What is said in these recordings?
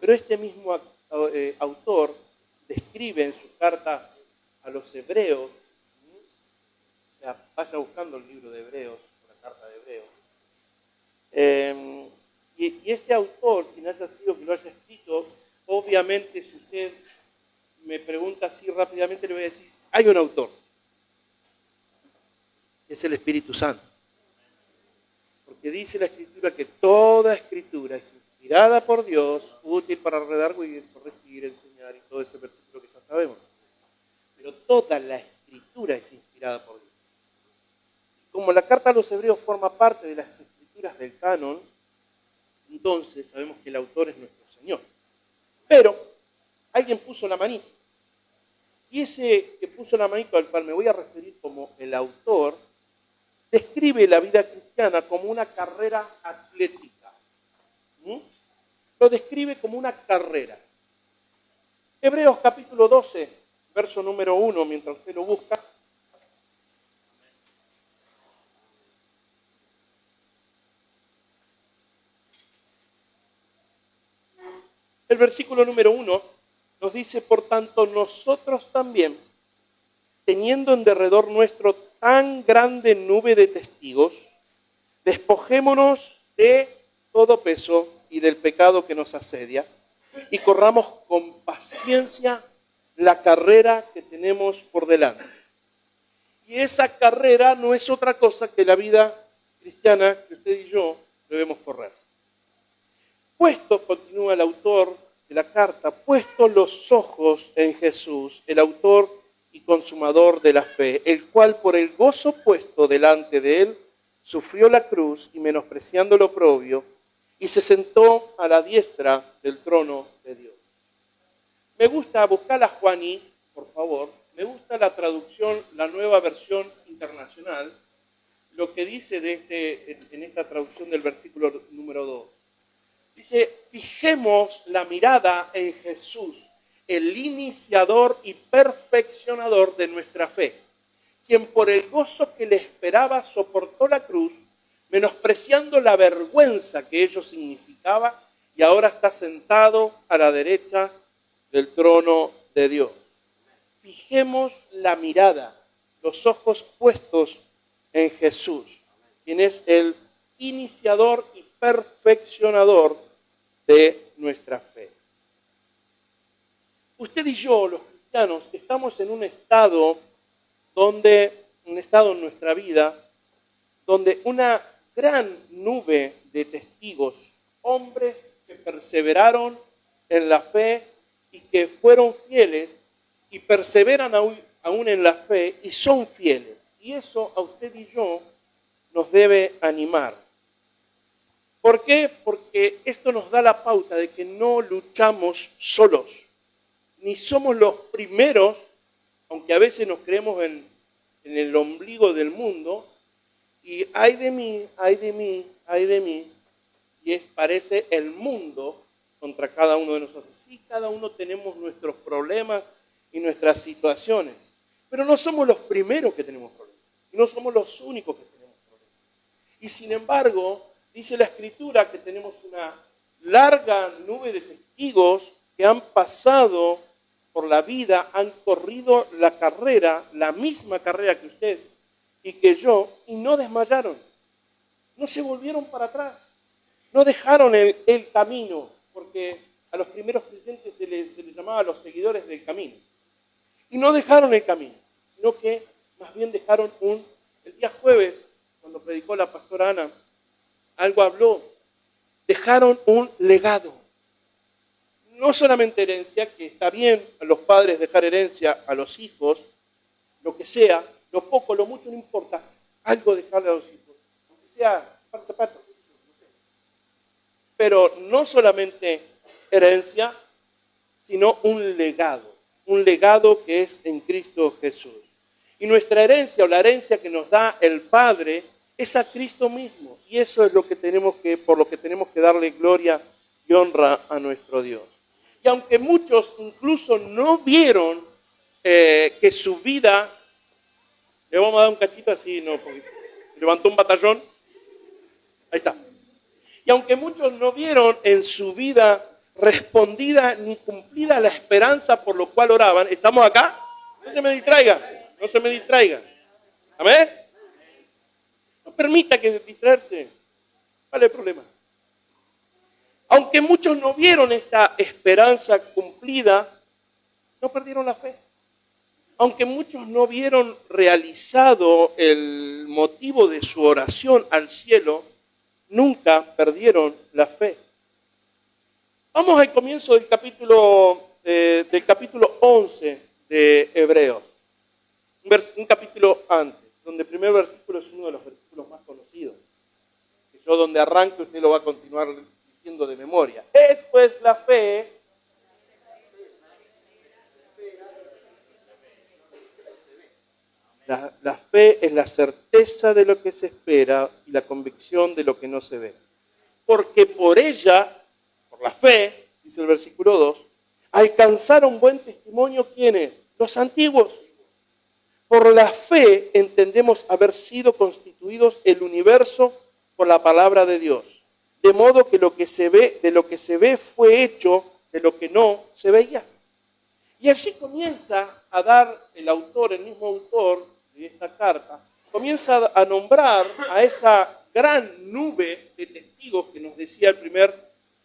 Pero este mismo autor describe en su carta a los hebreos, o sea, vaya buscando el libro de Hebreos, la carta de Hebreos, y este autor, quien haya sido que lo haya escrito, obviamente si usted me pregunta así rápidamente, le voy a decir, hay un autor, que es el Espíritu Santo. Porque dice la Escritura que toda Escritura es inspirada por Dios, útil para redarguir, corregir, enseñar y todo ese versículo que ya sabemos. Pero toda la Escritura es inspirada por Dios. Como la carta a los hebreos forma parte de las Escrituras del canon, entonces sabemos que el autor es nuestro Señor. Pero alguien puso la manito. Y ese que puso la manito, al cual me voy a referir como el autor, describe la vida cristiana como una carrera atlética. Lo describe como una carrera. Hebreos capítulo 12, verso número 1, mientras usted lo busca. El versículo número 1 nos dice, por tanto, nosotros también, teniendo en derredor nuestro tan grande nube de testigos, despojémonos de todo peso y del pecado que nos asedia y corramos con paciencia la carrera que tenemos por delante. Y esa carrera no es otra cosa que la vida cristiana que usted y yo debemos correr. Puesto, continúa el autor de la carta, puesto los ojos en Jesús, el autor y consumador de la fe, el cual por el gozo puesto delante de él, sufrió la cruz y menospreciando lo oprobio, y se sentó a la diestra del trono de Dios. Me gusta, buscarla Juaní, por favor, me gusta la traducción, la nueva versión internacional, lo que dice en esta traducción del versículo número 2. Dice, fijemos la mirada en Jesús, el iniciador y perfeccionador de nuestra fe, quien por el gozo que le esperaba soportó la cruz, menospreciando la vergüenza que ello significaba, y ahora está sentado a la derecha del trono de Dios. Fijemos la mirada, los ojos puestos en Jesús, quien es el iniciador y perfeccionador de nuestra fe. Usted y yo, los cristianos, estamos en un estado en nuestra vida, donde una gran nube de testigos, hombres que perseveraron en la fe y que fueron fieles y perseveran aún en la fe y son fieles. Y eso a usted y yo nos debe animar. ¿Por qué? Porque esto nos da la pauta de que no luchamos solos, ni somos los primeros, aunque a veces nos creemos en el ombligo del mundo, y ay de mí, ay de mí, ay de mí, y parece el mundo contra cada uno de nosotros. Sí, cada uno tenemos nuestros problemas y nuestras situaciones, pero no somos los primeros que tenemos problemas, y no somos los únicos que tenemos problemas. Y sin embargo, dice la Escritura que tenemos una larga nube de testigos que han pasado por la vida, han corrido la carrera, la misma carrera que usted y que yo, y no desmayaron, no se volvieron para atrás, no dejaron el camino, porque a los primeros creyentes se les llamaba los seguidores del camino, y no dejaron el camino, sino que más bien dejaron el día jueves, cuando predicó la pastora Ana, algo habló, dejaron un legado. No solamente herencia, que está bien a los padres dejar herencia a los hijos, lo que sea, lo poco, lo mucho, no importa, algo dejarle a los hijos, aunque sea para zapatos, no sé. Pero no solamente herencia, sino un legado que es en Cristo Jesús. Y nuestra herencia, o la herencia que nos da el Padre, es a Cristo mismo. Y eso es por lo que tenemos que darle gloria y honra a nuestro Dios. Y aunque muchos incluso no vieron que su vida, le vamos a dar un cachito así, no, porque levantó un batallón, ahí está. Y aunque muchos no vieron en su vida respondida ni cumplida la esperanza por lo cual oraban. ¿Estamos acá? No se me distraiga, no se me distraiga. ¿Amén? No permita que distraerse. ¿Cuál es el problema? Aunque muchos no vieron esta esperanza cumplida, no perdieron la fe. Aunque muchos no vieron realizado el motivo de su oración al cielo, nunca perdieron la fe. Vamos al comienzo del capítulo 11 de Hebreos. Un capítulo antes, donde el primer versículo es uno de los versículos más conocidos. Que yo donde arranque usted lo va a continuar diciendo de memoria. Es pues la fe. La fe es la certeza de lo que se espera y la convicción de lo que no se ve. Porque por ella, por la fe, dice el versículo 2, alcanzaron buen testimonio ¿quiénes? Los antiguos. Por la fe entendemos haber sido constituidos el universo por la palabra de Dios. De modo que lo que se ve, de lo que se ve fue hecho de lo que no se veía. Y allí comienza a dar el mismo autor de esta carta, comienza a nombrar a esa gran nube de testigos que nos decía el primer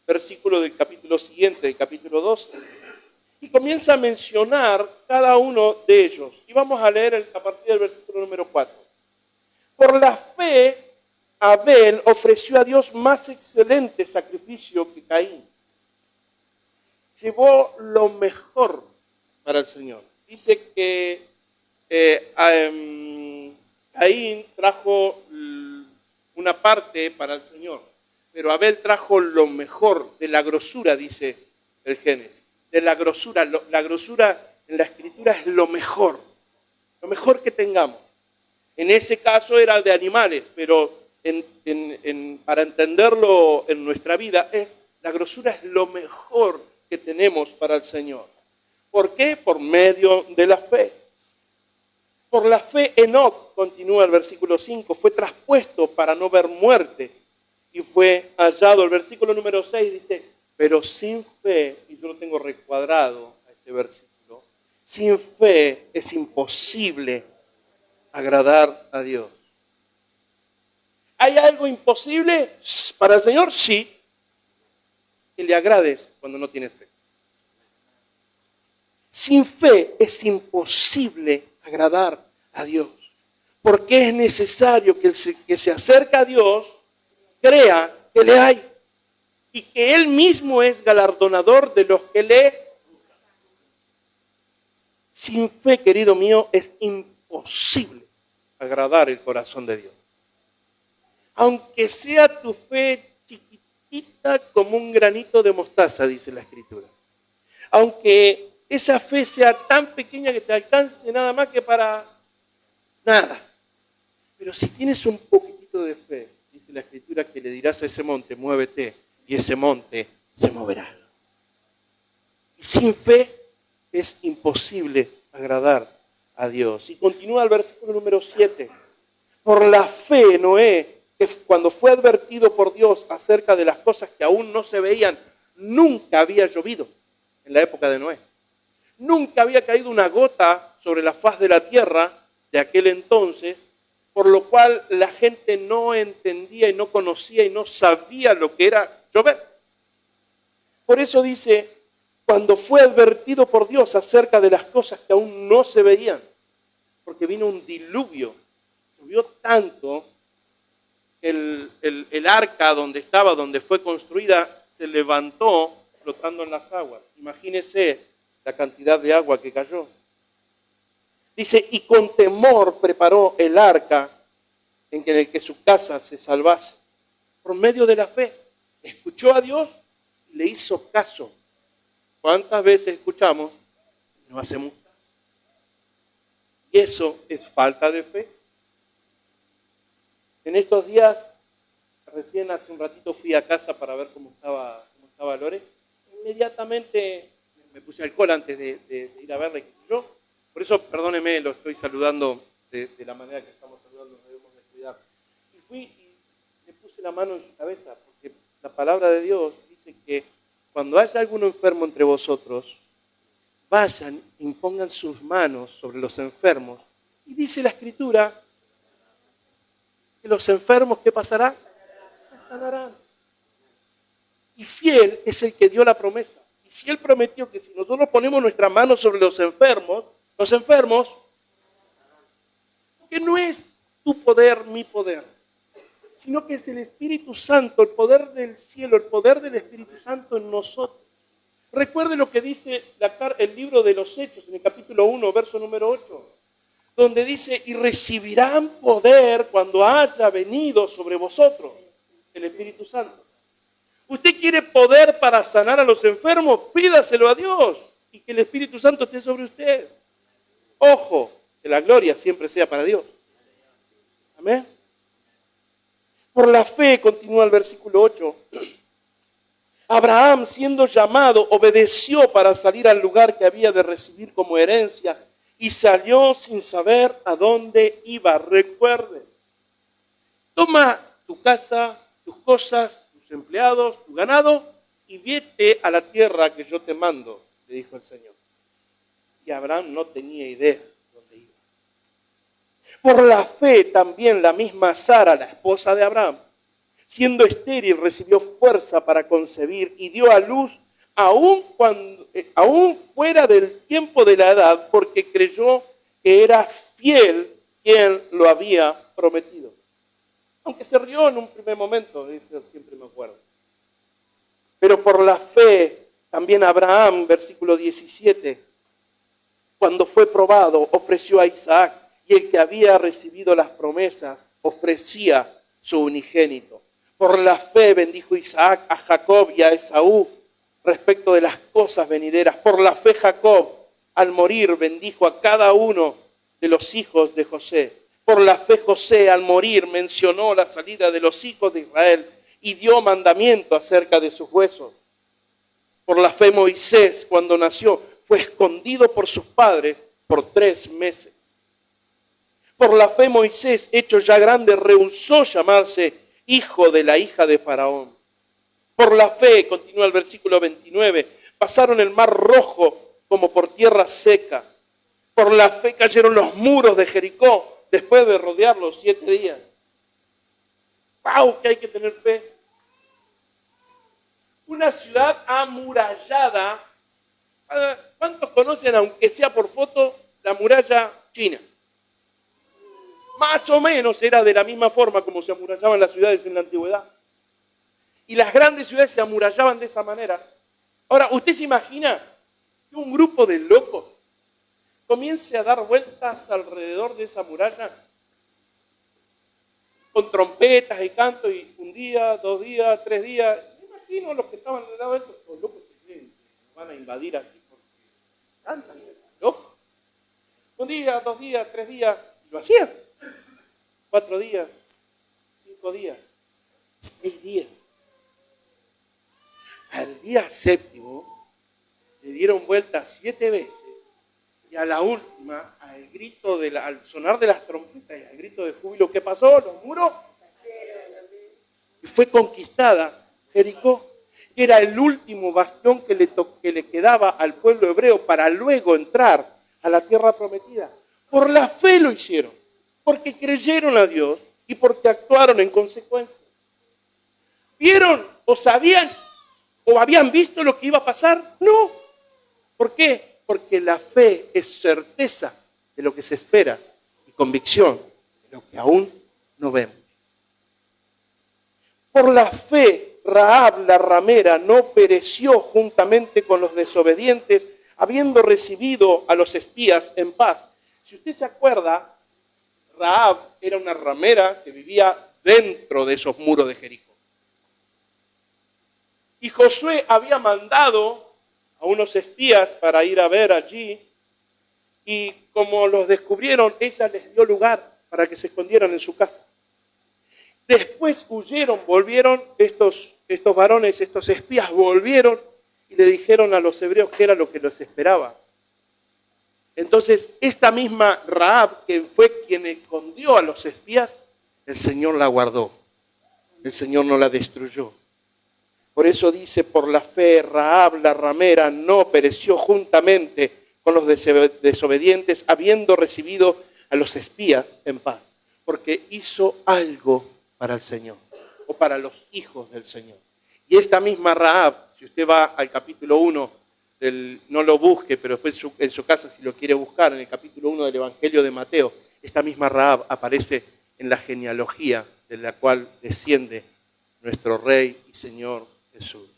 versículo del capítulo siguiente, del capítulo 12. Y comienza a mencionar cada uno de ellos. Y vamos a leer a partir del versículo número 4. Por la fe, Abel ofreció a Dios más excelente sacrificio que Caín. Llevó lo mejor para el Señor. Dice que Caín trajo una parte para el Señor, pero Abel trajo lo mejor de la grosura, dice el Génesis. De la grosura, la grosura en la Escritura es lo mejor que tengamos. En ese caso era de animales, pero para entenderlo en nuestra vida, la grosura es lo mejor que tenemos para el Señor. ¿Por qué? Por medio de la fe. Por la fe Enoc, continúa el versículo 5, fue traspuesto para no ver muerte y fue hallado. El versículo número 6 dice, pero sin fe, y yo lo tengo recuadrado a este versículo, sin fe es imposible agradar a Dios. ¿Hay algo imposible para el Señor? Sí. Que le agrades cuando no tienes fe. Sin fe es imposible agradar a Dios, porque es necesario que el que se acerca a Dios crea que le hay y que Él mismo es galardonador de los que le. Sin fe, querido mío, es imposible agradar el corazón de Dios. Aunque sea tu fe chiquitita como un granito de mostaza, dice la Escritura. Aunque esa fe sea tan pequeña que te alcance nada más que para nada. Pero si tienes un poquitito de fe, dice la Escritura, que le dirás a ese monte, muévete, y ese monte se moverá. Y sin fe es imposible agradar a Dios. Y continúa el versículo número 7. Por la fe, Noé, que cuando fue advertido por Dios acerca de las cosas que aún no se veían, nunca había llovido en la época de Noé. Nunca había caído una gota sobre la faz de la tierra de aquel entonces, por lo cual la gente no entendía y no conocía y no sabía lo que era llover. Por eso dice, cuando fue advertido por Dios acerca de las cosas que aún no se veían, porque vino un diluvio, llovió tanto que el arca donde fue construida, se levantó flotando en las aguas. Imagínese la cantidad de agua que cayó. Dice, y con temor preparó el arca en el que su casa se salvase. Por medio de la fe, escuchó a Dios y le hizo caso. ¿Cuántas veces escuchamos y no hacemos caso? Y eso es falta de fe. En estos días, recién hace un ratito fui a casa para ver cómo estaba Lore. Inmediatamente me puse alcohol antes de ir a verla y yo. Por eso, perdóneme, lo estoy saludando de la manera que estamos saludando, nos debemos de cuidar. Y fui y le puse la mano en su cabeza, porque la palabra de Dios dice que cuando haya alguno enfermo entre vosotros, vayan, impongan sus manos sobre los enfermos. Y dice la Escritura que los enfermos, ¿qué pasará? Se sanarán. Y fiel es el que dio la promesa. Y si Él prometió que si nosotros ponemos nuestras manos sobre los enfermos, que no es tu poder, mi poder, sino que es el Espíritu Santo, el poder del cielo, el poder del Espíritu Santo en nosotros. Recuerde lo que dice el libro de los Hechos, en el capítulo 1, verso número 8, donde dice, y recibirán poder cuando haya venido sobre vosotros el Espíritu Santo. ¿Usted quiere poder para sanar a los enfermos? Pídaselo a Dios y que el Espíritu Santo esté sobre usted. Ojo, que la gloria siempre sea para Dios. Amén. Por la fe, continúa el versículo 8, Abraham, siendo llamado, obedeció para salir al lugar que había de recibir como herencia y salió sin saber a dónde iba. Recuerde, toma tu casa, tus cosas, tus empleados, tu ganado y vete a la tierra que yo te mando, le dijo el Señor. Y Abraham no tenía idea dónde iba. Por la fe también la misma Sara, la esposa de Abraham, siendo estéril, recibió fuerza para concebir y dio a luz aún fuera del tiempo de la edad, porque creyó que era fiel quien lo había prometido. Aunque se rió en un primer momento, eso siempre me acuerdo. Pero por la fe también Abraham, versículo 17, cuando fue probado, ofreció a Isaac, y el que había recibido las promesas ofrecía su unigénito. Por la fe bendijo Isaac a Jacob y a Esaú respecto de las cosas venideras. Por la fe Jacob, al morir, bendijo a cada uno de los hijos de José. Por la fe José, al morir, mencionó la salida de los hijos de Israel y dio mandamiento acerca de sus huesos. Por la fe Moisés, cuando nació, fue escondido por sus padres por 3 meses. Por la fe Moisés, hecho ya grande, rehusó llamarse hijo de la hija de Faraón. Por la fe, continúa el versículo 29, pasaron el mar rojo como por tierra seca. Por la fe cayeron los muros de Jericó después de rodearlos 7 días. ¡Pau! Que hay que tener fe. Una ciudad amurallada. ¿Cuántos conocen, aunque sea por foto, la muralla china? Más o menos era de la misma forma como se amurallaban las ciudades en la antigüedad. Y las grandes ciudades se amurallaban de esa manera. Ahora, ¿usted se imagina que un grupo de locos comience a dar vueltas alrededor de esa muralla? Con trompetas y canto, y 1 día, 2 días, 3 días. Me imagino los que estaban alrededor de estos, los locos que van a invadir aquí porque cantan, locos. 1 día, 2 días, 3 días, y lo hacían. 4 días, 5 días, 6 días. Al día 7º le dieron vueltas 7 veces y a la última, al sonar de las trompetas y al grito de júbilo, ¿qué pasó? Los muros. Y fue conquistada Jericó, que era el último bastión que le quedaba al pueblo hebreo para luego entrar a la tierra prometida. Por la fe lo hicieron, porque creyeron a Dios y porque actuaron en consecuencia. ¿Vieron o sabían o habían visto lo que iba a pasar? No. ¿Por qué? Porque la fe es certeza de lo que se espera y convicción de lo que aún no vemos. Por la fe, Rahab la ramera no pereció juntamente con los desobedientes, habiendo recibido a los espías en paz. Si usted se acuerda, Rahab era una ramera que vivía dentro de esos muros de Jericó. Y Josué había mandado a unos espías para ir a ver allí, y como los descubrieron, ella les dio lugar para que se escondieran en su casa. Después huyeron, volvieron estos varones, estos espías volvieron y le dijeron a los hebreos que era lo que los esperaba. Entonces, esta misma Rahab, que fue quien escondió a los espías, el Señor la guardó. El Señor no la destruyó. Por eso dice, por la fe, Rahab la ramera no pereció juntamente con los desobedientes, habiendo recibido a los espías en paz, porque hizo algo para el Señor, o para los hijos del Señor. Y esta misma Rahab, si usted va al capítulo 1, no lo busque, pero después en su casa si lo quiere buscar, en el capítulo 1 del Evangelio de Mateo, esta misma Rahab aparece en la genealogía de la cual desciende nuestro Rey y Señor Jesús.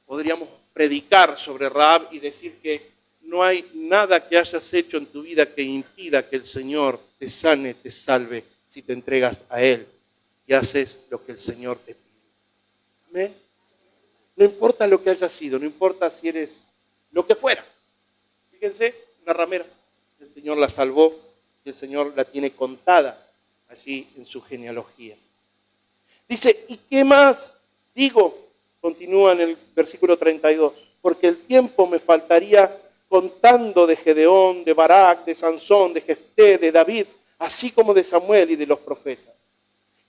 Podríamos predicar sobre Rahab y decir que no hay nada que hayas hecho en tu vida que impida que el Señor te sane, te salve, si te entregas a Él y haces lo que el Señor te pide. Amén. No importa lo que hayas sido, no importa si eres lo que fuera. Fíjense, una ramera, el Señor la salvó y el Señor la tiene contada allí en su genealogía. Dice, ¿y qué más digo? Continúa en el versículo 32, porque el tiempo me faltaría contando de Gedeón, de Barak, de Sansón, de Jefté, de David, así como de Samuel y de los profetas,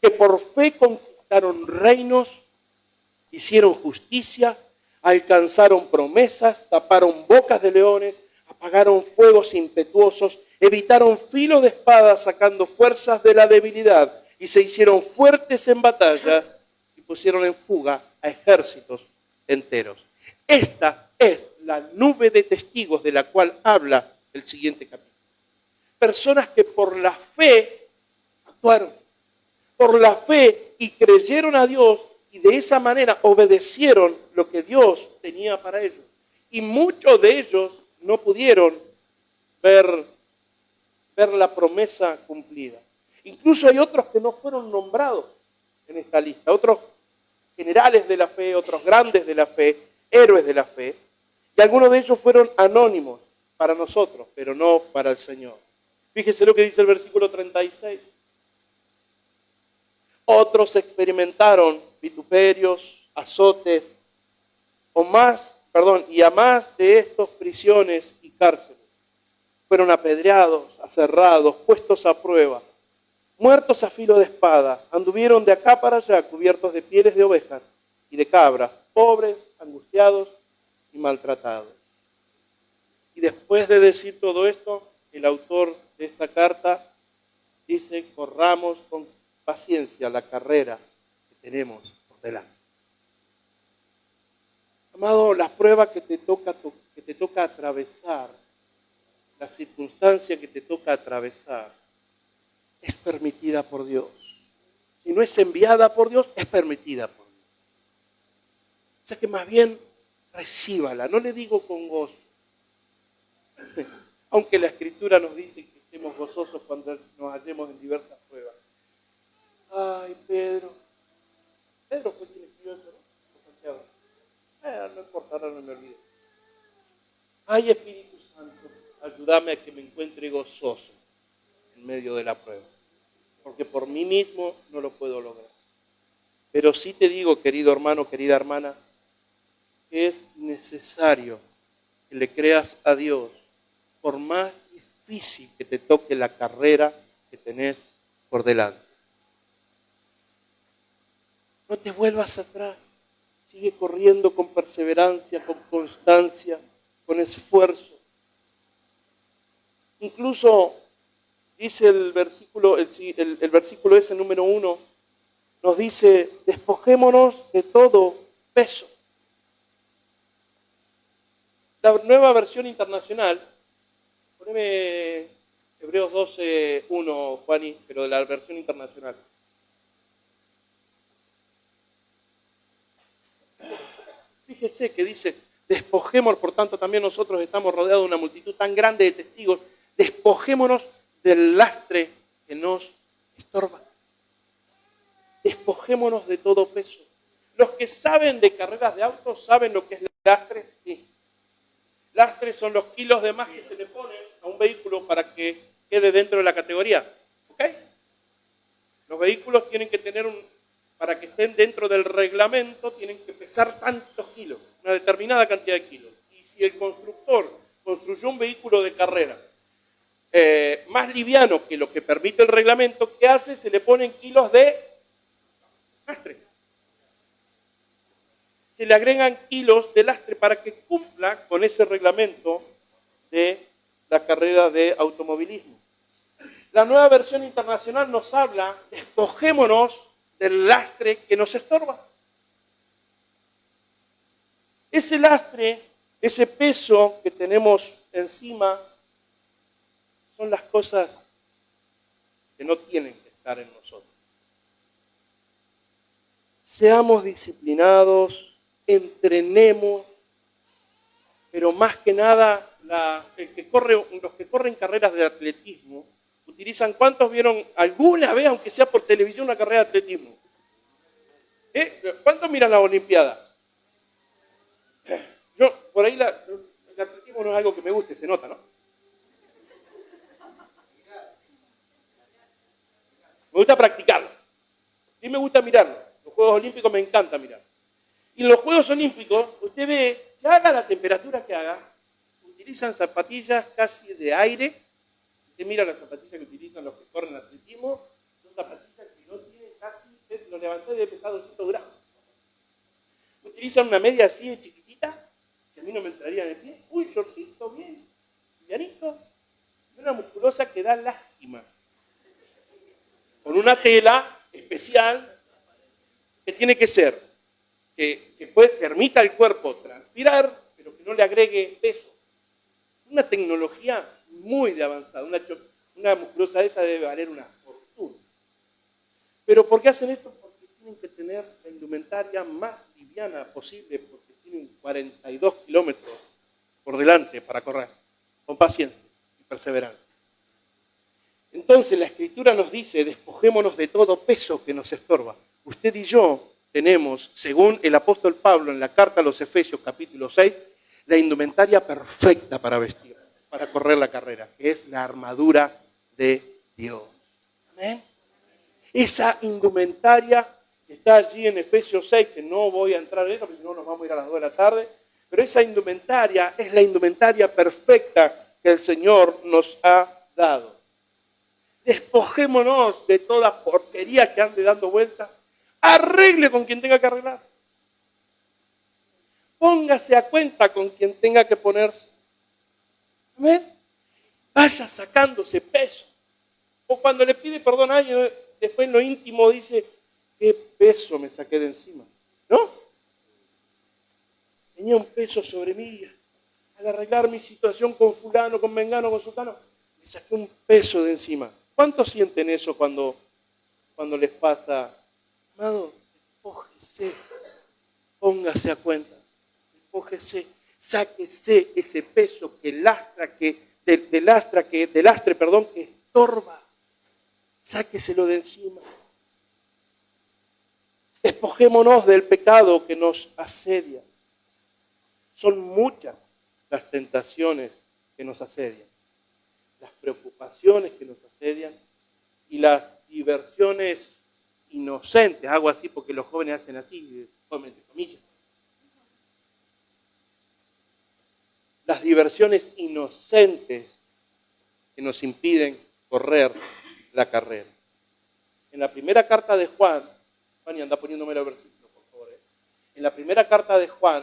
que por fe conquistaron reinos, hicieron justicia, alcanzaron promesas, taparon bocas de leones, apagaron fuegos impetuosos, evitaron filo de espada sacando fuerzas de la debilidad y se hicieron fuertes en batalla y pusieron en fuga a ejércitos enteros. Esta es la nube de testigos de la cual habla el siguiente capítulo. Personas que por la fe actuaron, por la fe y creyeron a Dios y de esa manera obedecieron lo que Dios tenía para ellos. Y muchos de ellos no pudieron ver la promesa cumplida. Incluso hay otros que no fueron nombrados en esta lista, otros generales de la fe, otros grandes de la fe, héroes de la fe, y algunos de ellos fueron anónimos para nosotros, pero no para el Señor. Fíjese lo que dice el versículo 36. Otros experimentaron vituperios, azotes, y a más de estos prisiones y cárceles. Fueron apedreados, aserrados, puestos a prueba, muertos a filo de espada, anduvieron de acá para allá cubiertos de pieles de ovejas y de cabras, pobres, angustiados y maltratados. Y después de decir todo esto, el autor de esta carta dice, corramos con paciencia la carrera que tenemos por delante. Amado, la prueba que te toca atravesar, la circunstancia que te toca atravesar, es permitida por Dios. Si no es enviada por Dios, es permitida por Dios. O sea que más bien recíbala, no le digo con gozo. Aunque la Escritura nos dice que estemos gozosos cuando nos hallemos en diversas pruebas. Ay, Pedro fue quien escribió eso, ¿no? O Santiago. No importa, ahora no me olvides. Ay, Espíritu Santo, ayúdame a que me encuentre gozoso en medio de la prueba, porque por mí mismo no lo puedo lograr. Pero sí te digo, querido hermano, querida hermana, que es necesario que le creas a Dios, por más difícil que te toque la carrera que tenés por delante. No te vuelvas atrás, sigue corriendo con perseverancia, con constancia, con esfuerzo. Incluso dice el versículo ese número 1, nos dice, despojémonos de todo peso. La nueva versión internacional, poneme Hebreos 12:1, Juani, pero de la versión internacional. Fíjese que dice, despojémonos, por tanto también nosotros estamos rodeados de una multitud tan grande de testigos, despojémonos del lastre que nos estorba. Despojémonos de todo peso. Los que saben de carreras de autos saben lo que es lastre. Sí. Lastre son los kilos de más que se le ponen a un vehículo para que quede dentro de la categoría. ¿Ok? Los vehículos tienen que tener para que estén dentro del reglamento, tienen que pesar tantos kilos, una determinada cantidad de kilos. Y si el constructor construyó un vehículo de carrera más liviano que lo que permite el reglamento, ¿qué hace? Se le ponen kilos de lastre. se le agregan kilos de lastre para que cumpla con ese reglamento de la carrera de automovilismo. La nueva versión internacional nos habla, despojémonos del lastre que nos estorba. Ese lastre, ese peso que tenemos encima, son las cosas que no tienen que estar en nosotros. Seamos disciplinados, entrenemos, pero más que nada los que corren carreras de atletismo utilizan, ¿cuántos vieron alguna vez, aunque sea por televisión, una carrera de atletismo? ¿Cuántos miran la Olimpiada? Yo, por ahí el atletismo no es algo que me guste, se nota, ¿no? Me gusta practicarlo. Sí me gusta mirarlo. Los Juegos Olímpicos me encanta mirar. Y en los Juegos Olímpicos, usted ve, que haga la temperatura que haga, utilizan zapatillas casi de aire. Usted mira las zapatillas que utilizan los que corren atletismo, son zapatillas que no tienen casi, lo levanté de pesado 200 gramos. Utilizan una media así de chiquitita, que a mí no me entraría en el pie, un shortcito bien, livianito, y una musculosa que da lástima. Con una tela especial que tiene que ser, que permita al cuerpo transpirar, pero que no le agregue peso. Una tecnología muy de avanzada, una musculosa esa debe valer una fortuna. ¿Pero por qué hacen esto? Porque tienen que tener la indumentaria más liviana posible, porque tienen 42 kilómetros por delante para correr, con paciencia y perseverancia. Entonces la Escritura nos dice, despojémonos de todo peso que nos estorba. Usted y yo tenemos, según el apóstol Pablo en la carta a los Efesios capítulo 6, la indumentaria perfecta para vestir, para correr la carrera, que es la armadura de Dios. ¿Amén? Esa indumentaria que está allí en Efesios 6, que no voy a entrar en eso, porque si no nos vamos a ir a las 2 de la tarde, pero esa indumentaria es la indumentaria perfecta que el Señor nos ha dado. Despojémonos de toda porquería que ande dando vueltas. Arregle con quien tenga que arreglar. Póngase a cuenta con quien tenga que ponerse. Amén. Vaya sacándose peso. O cuando le pide perdón a alguien, después en lo íntimo dice, qué peso me saqué de encima. ¿No? Tenía un peso sobre mí. Al arreglar mi situación con fulano, con mengano, con sultano, me saqué un peso de encima. ¿Cuántos sienten eso cuando les pasa? Amado, despójese, póngase a cuenta, despójese, sáquese ese peso que lastra, que estorba, sáqueselo de encima. Despojémonos del pecado que nos asedia. Son muchas las tentaciones que nos asedian, las preocupaciones que nos asedian y las diversiones inocentes, hago así porque los jóvenes hacen así, entre comillas. Las diversiones inocentes que nos impiden correr la carrera. En la primera carta de Juan, y anda poniéndome los versículos, por favor. En la primera carta de Juan,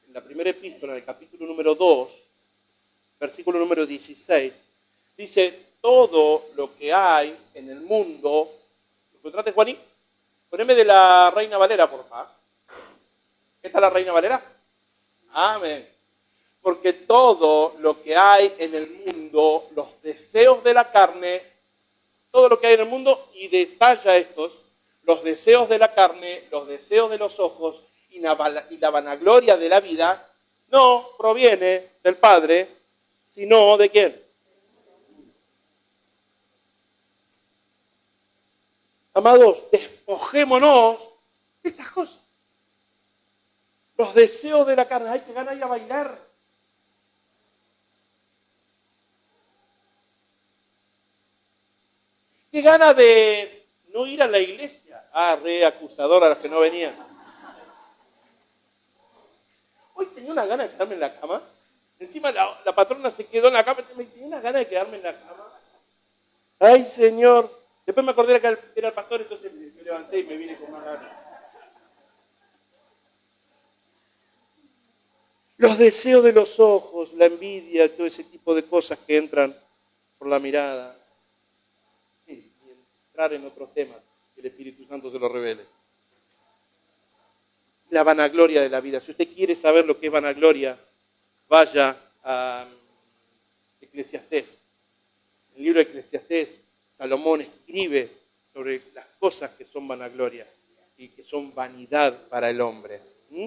en la primera epístola, en el capítulo número 2, versículo número 16, dice, todo lo que hay en el mundo. ¿Lo encontraste, Juaní? Poneme de la Reina Valera, por favor. ¿Qué está la Reina Valera? Amén. Porque todo lo que hay en el mundo, los deseos de la carne, todo lo que hay en el mundo, y detalla estos, los deseos de la carne, los deseos de los ojos y la vanagloria de la vida, no proviene del Padre, sino ¿de quién? Amados, despojémonos de estas cosas. Los deseos de la carne, hay que ganar ir a bailar. Qué gana de no ir a la iglesia. Re acusador a los que no venían. Hoy tenía una gana de quedarme en la cama. Encima la patrona se quedó en la cama. Tenía una gana de quedarme en la cama. Ay, Señor. Después me acordé que era el pastor, entonces me levanté y me vine con más ganas. Los deseos de los ojos, la envidia, todo ese tipo de cosas que entran por la mirada. Sí, y entrar en otros temas que el Espíritu Santo se lo revele. La vanagloria de la vida. Si usted quiere saber lo que es vanagloria, vaya a Eclesiastés. En el libro de Eclesiastés, Salomón escribe sobre las cosas que son vanagloria y que son vanidad para el hombre. Si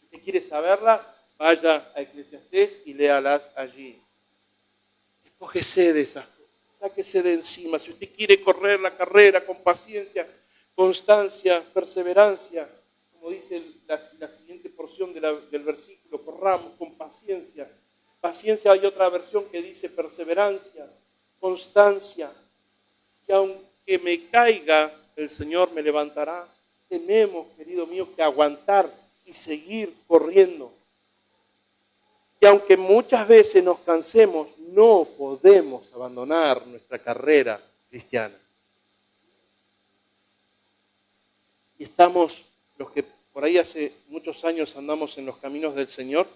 usted quiere saberlas, vaya a Eclesiastés y léalas allí. Despójese de esas cosas, sáquese de encima. Si usted quiere correr la carrera con paciencia, constancia, perseverancia, como dice la siguiente porción del versículo, corramos con paciencia. Paciencia, hay otra versión que dice perseverancia, constancia. Y aunque me caiga, el Señor me levantará. Tenemos, querido mío, que aguantar y seguir corriendo. Y aunque muchas veces nos cansemos, no podemos abandonar nuestra carrera cristiana. Y estamos, los que por ahí hace muchos años andamos en los caminos del Señor,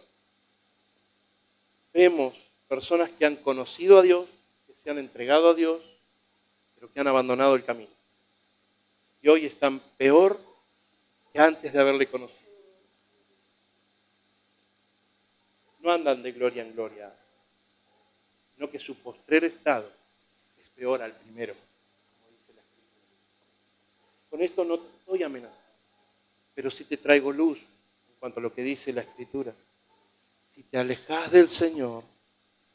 vemos personas que han conocido a Dios, que se han entregado a Dios, pero que han abandonado el camino. Y hoy están peor que antes de haberle conocido. No andan de gloria en gloria, sino que su postrer estado es peor al primero, como dice la Escritura. Con esto no te estoy amenazando, pero sí te traigo luz en cuanto a lo que dice la Escritura. Si te alejas del Señor,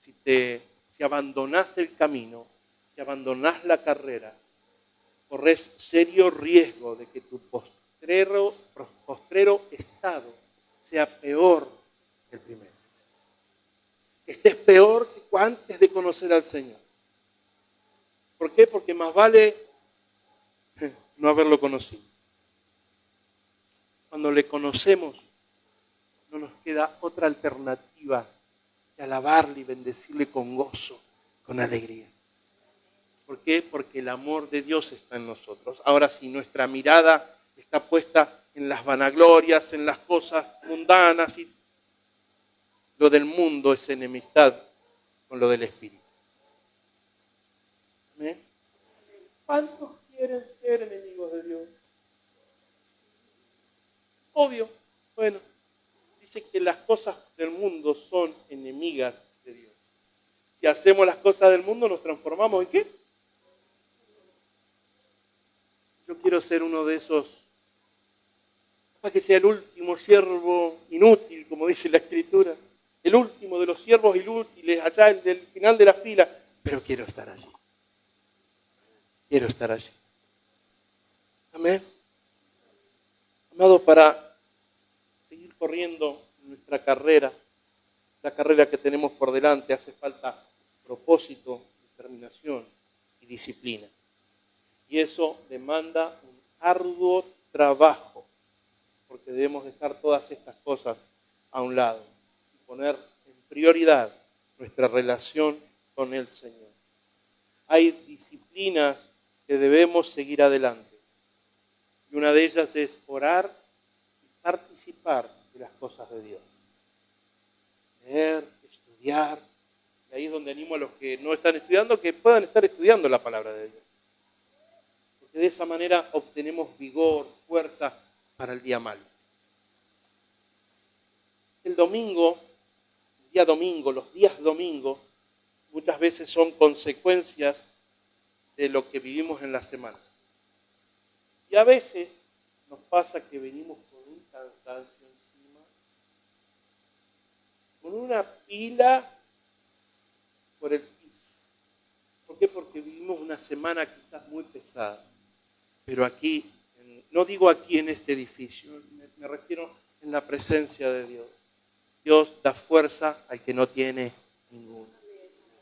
si abandonás el camino, si abandonás la carrera, corres serio riesgo de que tu postrero estado sea peor que el primero. Estés peor que antes de conocer al Señor. ¿Por qué? Porque más vale no haberlo conocido. Cuando le conocemos, no nos queda otra alternativa que alabarle y bendecirle con gozo, con alegría. ¿Por qué? Porque el amor de Dios está en nosotros. Ahora, si nuestra mirada está puesta en las vanaglorias, en las cosas mundanas, y lo del mundo es enemistad con lo del Espíritu. ¿Eh? ¿Cuántos quieren ser enemigos de Dios? Obvio. Bueno, dice que las cosas del mundo son enemigas de Dios. Si hacemos las cosas del mundo, ¿nos transformamos en qué? Yo quiero ser uno de esos, para que sea el último siervo inútil, como dice la Escritura, el último de los siervos inútiles, allá el del final de la fila, pero quiero estar allí. Quiero estar allí. Amén. Amado, para seguir corriendo nuestra carrera, la carrera que tenemos por delante, hace falta propósito, determinación y disciplina. Y eso demanda un arduo trabajo, porque debemos dejar todas estas cosas a un lado y poner en prioridad nuestra relación con el Señor. Hay disciplinas que debemos seguir adelante. Y una de ellas es orar y participar de las cosas de Dios. Leer, estudiar. Y ahí es donde animo a los que no están estudiando que puedan estar estudiando la palabra de Dios. Porque de esa manera obtenemos vigor, fuerza para el día malo. El domingo, los días domingos, muchas veces son consecuencias de lo que vivimos en la semana. Y a veces nos pasa que venimos con un cansancio encima, con una pila por el piso. ¿Por qué? Porque vivimos una semana quizás muy pesada. Pero aquí, no digo aquí en este edificio, me refiero en la presencia de Dios. Dios da fuerza al que no tiene ninguna.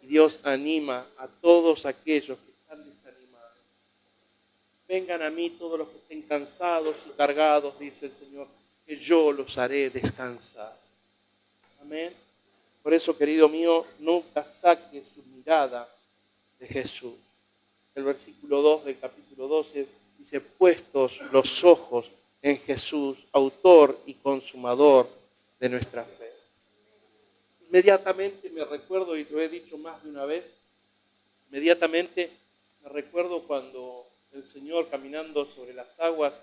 Y Dios anima a todos aquellos que están desanimados. Vengan a mí todos los que estén cansados y cargados, dice el Señor, que yo los haré descansar. Amén. Por eso, querido mío, nunca saque su mirada de Jesús. El versículo 2 del capítulo 12 dice, puestos los ojos en Jesús, autor y consumador de nuestra fe. inmediatamente me recuerdo, y lo he dicho más de una vez, inmediatamente me recuerdo cuando el Señor caminando sobre las aguas,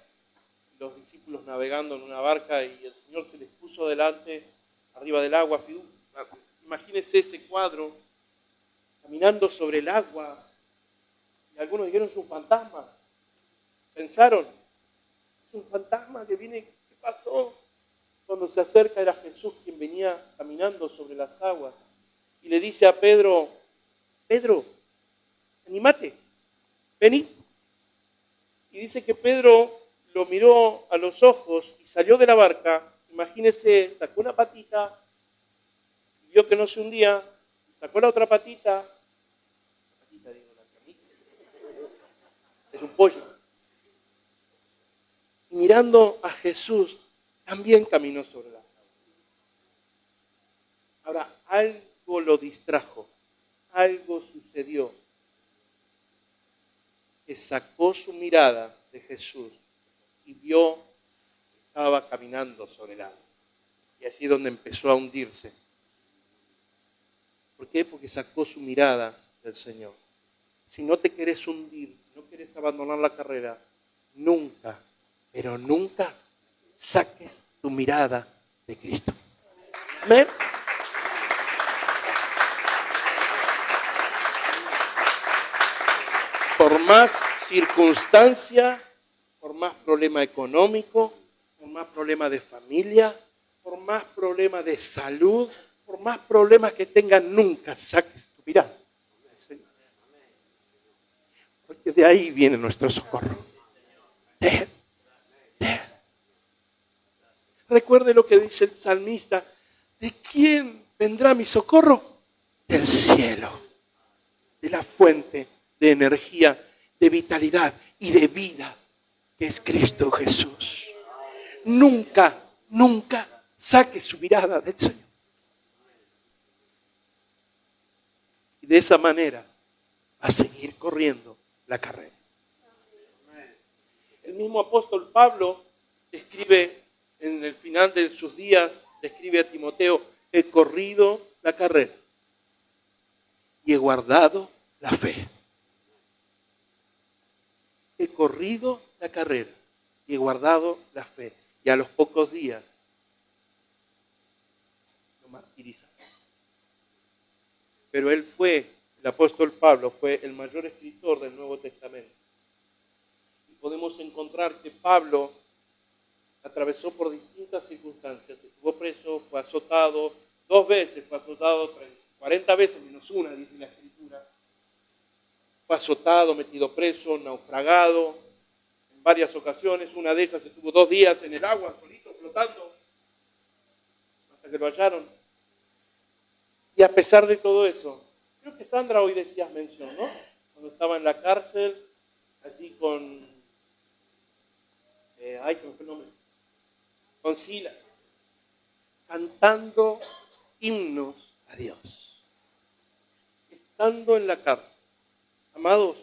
los discípulos navegando en una barca y el Señor se les puso delante, arriba del agua. Imagínense ese cuadro, caminando sobre el agua, y algunos dijeron, es un fantasma. Pensaron, es un fantasma que viene, ¿qué pasó? Cuando se acerca era Jesús quien venía caminando sobre las aguas y le dice a Pedro, Pedro, anímate, vení. Y dice que Pedro lo miró a los ojos y salió de la barca. Imagínese, sacó una patita, vio que no se hundía, sacó la otra patita, la camisa, es un pollo. Y mirando a Jesús, también caminó sobre las aguas. Ahora, algo lo distrajo, algo sucedió, que sacó su mirada de Jesús y vio que estaba caminando sobre el agua. Y allí es donde empezó a hundirse. ¿Por qué? Porque sacó su mirada del Señor. Si no te querés hundir, si no querés abandonar la carrera, nunca, pero nunca saques tu mirada de Cristo. ¿Amén? Por más circunstancia, por más problema económico, por más problema de familia, por más problema de salud, por más problemas que tengas, nunca saques tu mirada. Porque de ahí viene nuestro socorro. De Él. Recuerde lo que dice el salmista. ¿De quién vendrá mi socorro? Del cielo. De la fuente de energía, de vitalidad y de vida que es Cristo Jesús. Nunca, nunca saque su mirada del Señor. Y de esa manera va a seguir corriendo la carrera. El mismo apóstol Pablo escribe en el final de sus días, describe a Timoteo, he corrido la carrera y he guardado la fe. He corrido la carrera y he guardado la fe. Y a los pocos días lo martirizaron. Pero él fue, el apóstol Pablo, fue el mayor escritor del Nuevo Testamento. Y podemos encontrar que Pablo atravesó por distintas circunstancias. Estuvo preso, fue azotado 2 veces, fue azotado 40 veces menos una, dice la Escritura. Fue azotado, metido preso, naufragado en varias ocasiones. Una de ellas estuvo 2 días en el agua, solito, flotando, hasta que lo hallaron. Y a pesar de todo eso, creo que Sandra hoy decías mención, ¿no? Cuando estaba en la cárcel, allí con... se me fue el nombre. Con Silas, cantando himnos a Dios. Estando en la cárcel. Amados,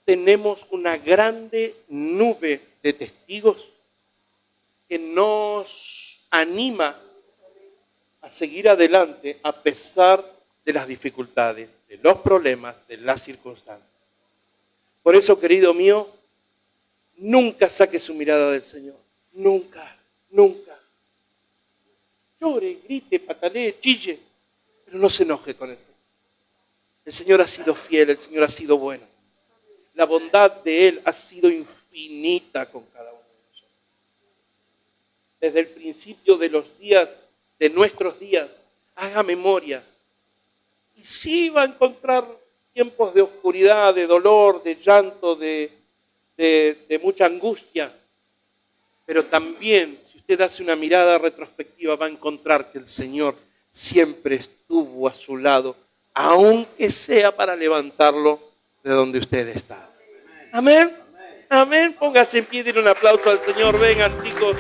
tenemos una grande nube de testigos que nos anima a seguir adelante a pesar de las dificultades, de los problemas, de las circunstancias. Por eso, querido mío, nunca saque su mirada del Señor. Nunca, nunca. Llore, grite, patalee, chille, pero no se enoje con eso. El Señor ha sido fiel, el Señor ha sido bueno. La bondad de Él ha sido infinita con cada uno de nosotros. Desde el principio de los días, de nuestros días, haga memoria. Y sí va a encontrar tiempos de oscuridad, de dolor, de llanto, de mucha angustia. Pero también, si usted hace una mirada retrospectiva, va a encontrar que el Señor siempre estuvo a su lado, aunque sea para levantarlo de donde usted está. Amén. Amén. Póngase en pie y denle un aplauso al Señor. Vengan, chicos.